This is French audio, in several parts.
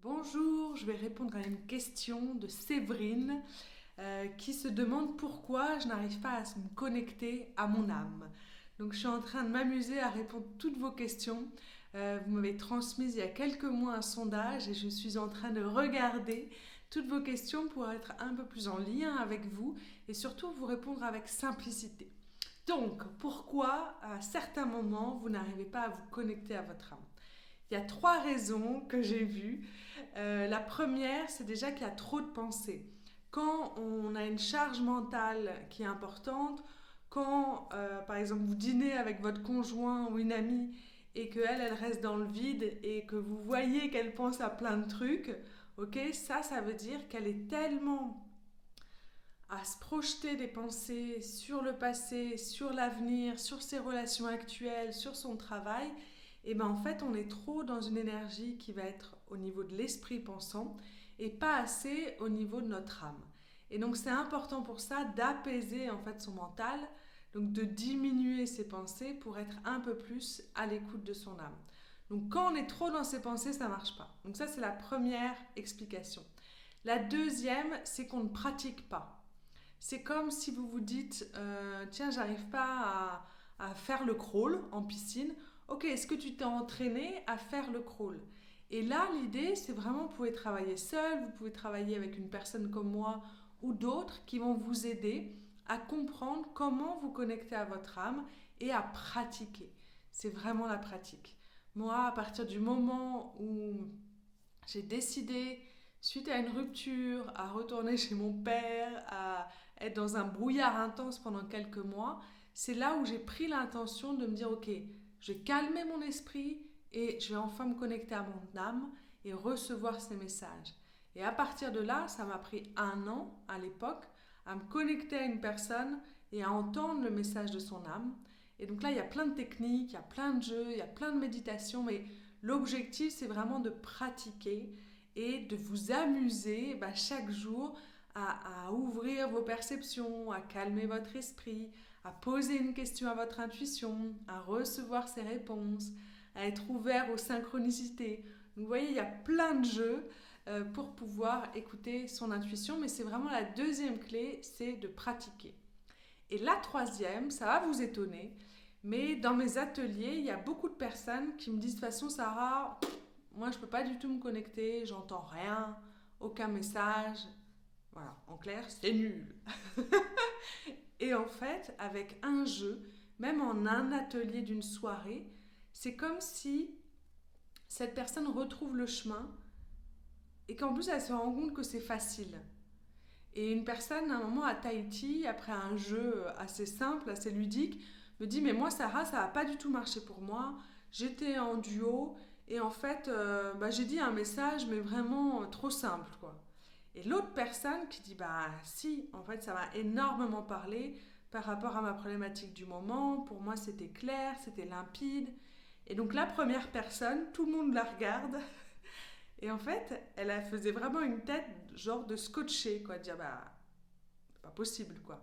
Bonjour, je vais répondre à une question de Séverine qui se demande pourquoi je n'arrive pas à me connecter à mon âme. Donc je suis en train de m'amuser à répondre à toutes vos questions. Vous m'avez transmis il y a quelques mois un sondage et je suis en train de regarder toutes vos questions pour être un peu plus en lien avec vous et surtout vous répondre avec simplicité. Donc, pourquoi à certains moments vous n'arrivez pas à vous connecter à votre âme? Il y a trois raisons que j'ai vues. La première, c'est déjà qu'il y a trop de pensées. Quand on a une charge mentale qui est importante, quand par exemple vous dînez avec votre conjoint ou une amie et qu'elle, elle reste dans le vide et que vous voyez qu'elle pense à plein de trucs, ok, ça veut dire qu'elle est tellement à se projeter des pensées sur le passé, sur l'avenir, sur ses relations actuelles, sur son travail, et ben en fait on est trop dans une énergie qui va être au niveau de l'esprit pensant et pas assez au niveau de notre âme. Et donc c'est important pour ça d'apaiser en fait son mental, donc de diminuer ses pensées pour être un peu plus à l'écoute de son âme. Donc quand on est trop dans ses pensées, ça marche pas. Donc ça c'est la première explication. La deuxième, c'est qu'on ne pratique pas. C'est comme si vous vous dites, tiens, j'arrive pas à faire le crawl en piscine. Ok, est-ce que tu t'es entraîné à faire le crawl? Et là, l'idée, c'est vraiment, vous pouvez travailler seul, vous pouvez travailler avec une personne comme moi ou d'autres qui vont vous aider à comprendre comment vous connecter à votre âme et à pratiquer. C'est vraiment la pratique. Moi, à partir du moment où j'ai décidé, suite à une rupture, à retourner chez mon père, à être dans un brouillard intense pendant quelques mois, c'est là où j'ai pris l'intention de me dire, ok, je vais calmer mon esprit et je vais enfin me connecter à mon âme et recevoir ces messages. Et à partir de là, ça m'a pris 1 an à l'époque à me connecter à une personne et à entendre le message de son âme. Et donc là, il y a plein de techniques, il y a plein de jeux, il y a plein de méditations, mais l'objectif, c'est vraiment de pratiquer et de vous amuser chaque jour à ouvrir vos perceptions, à calmer votre esprit, à poser une question à votre intuition, à recevoir ses réponses, à être ouvert aux synchronicités. Donc vous voyez, il y a plein de jeux pour pouvoir écouter son intuition, mais c'est vraiment la deuxième clé, c'est de pratiquer. Et la troisième, ça va vous étonner, mais dans mes ateliers, il y a beaucoup de personnes qui me disent de toute façon, Sarah, moi je ne peux pas du tout me connecter, j'entends rien, aucun message. Voilà, en clair, c'est nul. Et en fait, avec un jeu, même en un atelier d'une soirée, c'est comme si cette personne retrouve le chemin et qu'en plus elle se rend compte que c'est facile. Et une personne, à un moment à Tahiti, après un jeu assez simple, assez ludique, me dit mais moi Sarah, ça n'a pas du tout marché pour moi. J'étais en duo et en fait, j'ai dit un message mais vraiment trop simple quoi. Et l'autre personne qui dit bah si, en fait ça m'a énormément parlé par rapport à ma problématique du moment. Pour moi c'était clair, c'était limpide. Et donc la première personne, tout le monde la regarde et en fait, elle faisait vraiment une tête genre de scotché, quoi, de dire bah, c'est pas possible, quoi.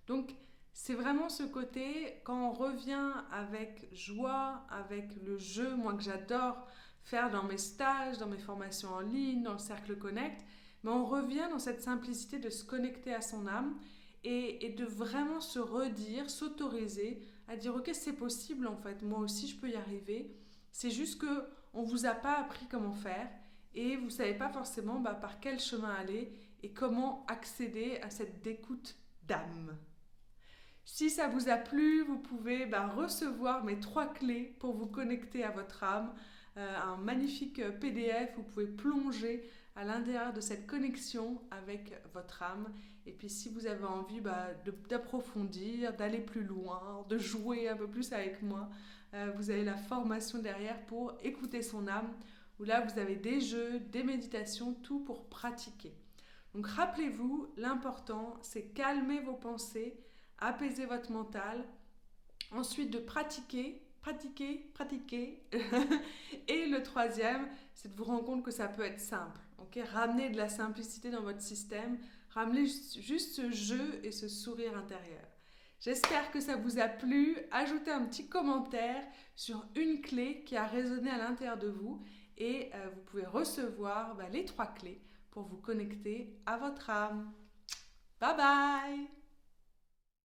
Donc, c'est vraiment ce côté, quand on revient avec joie, avec le jeu, moi que j'adore faire dans mes stages, dans mes formations en ligne, dans le Cercle Connect, mais on revient dans cette simplicité de se connecter à son âme et de vraiment se redire, s'autoriser à dire ok, c'est possible en fait, moi aussi je peux y arriver. C'est juste que on vous a pas appris comment faire et vous savez pas forcément par quel chemin aller et comment accéder à cette écoute d'âme. Si ça vous a plu, vous pouvez recevoir mes 3 clés pour vous connecter à votre âme. Un magnifique PDF, vous pouvez plonger à l'intérieur de cette connexion avec votre âme. Et puis si vous avez envie d'approfondir, d'aller plus loin, de jouer un peu plus avec moi, vous avez la formation derrière pour écouter son âme, où là vous avez des jeux, des méditations, tout pour pratiquer. Donc rappelez-vous, l'important c'est calmer vos pensées, apaiser votre mental, ensuite de pratiquer, pratiquer, pratiquer. Et le troisième, c'est de vous rendre compte que ça peut être simple. Okay, ramener de la simplicité dans votre système, ramener juste ce jeu et ce sourire intérieur. J'espère que ça vous a plu. Ajoutez un petit commentaire sur une clé qui a résonné à l'intérieur de vous et vous pouvez recevoir les 3 clés pour vous connecter à votre âme. Bye bye!